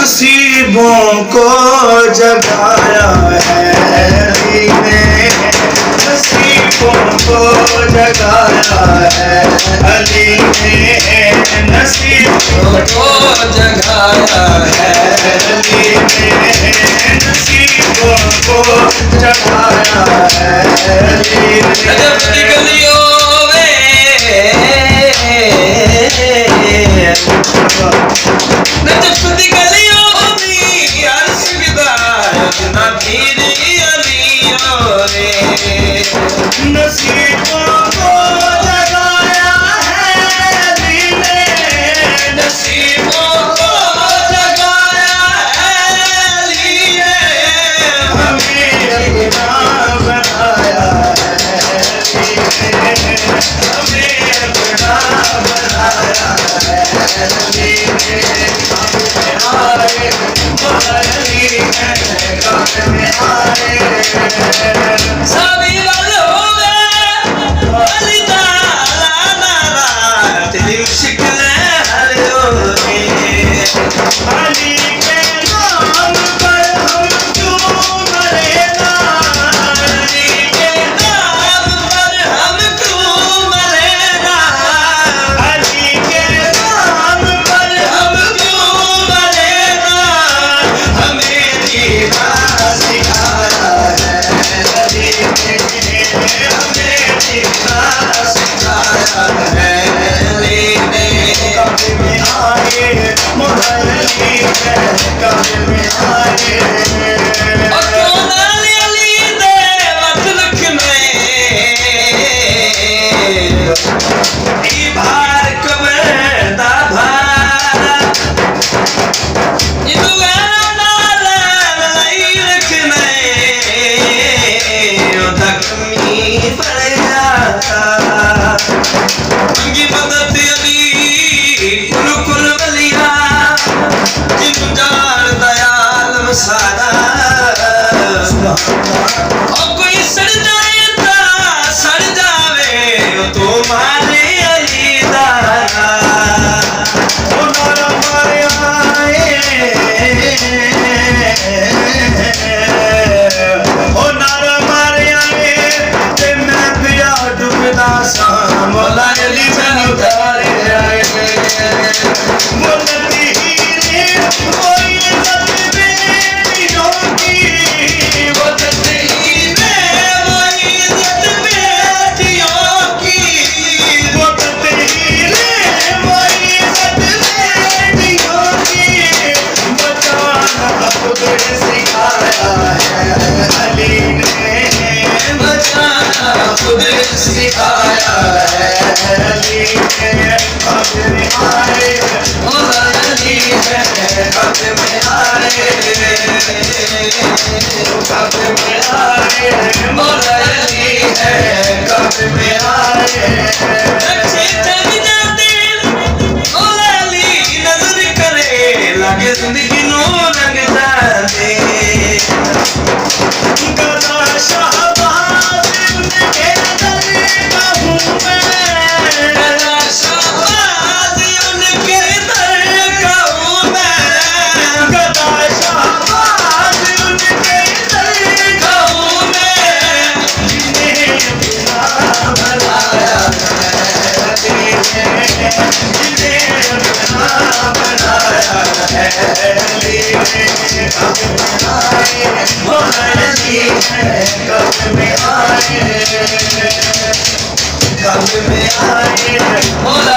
नसीबों को जगाया है अली ने, नसीबों को जगाया है अली ने, नसीबों को जगाया है अली ने, नसीबों को जगाया है अली ने। जब की गलियों में नजफ दी गलियों में अर्श विदायत ना धीरे अलियों रे, नसीबों को जगाया है अली ने, नसीबों को जगाया है अली ने, हमें अपना बनाया है अली ने, हमें अपना बनाया है अली ने। सभी वाले हो गए अली ताला नारा, तेरी शिकले हर होगी अली के नाम पर हम क्यों मरेगा, अली के नाम पर हम क्यों मरेगा, अली के नाम पर हम क्यों मरेगा, हमें जीना सिखाया है अली ने, हमें जीना सिखाया है अली ने। कब्र में आए मुहल्ली है, कब्र में आए और क्यों ना अली दे मतलब में ई भार कब्र दा भार ये दुआ नाल लई रखने ओ तकमी पड़ जाता मंगी मदद अली कुल कुल बलिया जिन जान दयाल सारा और कोई सड़ जाए ता सड़ जावे तो मारे अली दारा ओ नारा मारे आए ओ नारा मारे आए ते मैं पिया डूबदा सा मौला अली मैनू उतारे आए मोलती रे कोई इज्जत बेटियों की, मोलती रे कोई इज्जत बेटियों की, मोलती रे कोई इज्जत बेटियों की, बचाना खुद सिखाया है अली ने, बचाना खुद सिखाया है अली ने। कब्र में आए मौला अली है, कब्र में आए, कब्र में आए मौला अली है, कब्र में आए अच्छे थक जाते मौला अली नजर करे लगे जिंदगी नो रंग जाते गदा शाहबाज उनके दर का हूँ मैं, गदा शाहबाज उनके दर का हूँ मैं, गदा शाहबाज उनके दर का हूँ मैं, जिन्हें अपना बनाया है अली ने, जिन्हें अपना बनाया है अली ने। कब्र में आए मौला अली है, कब्र में आए, कब्र में आए मौला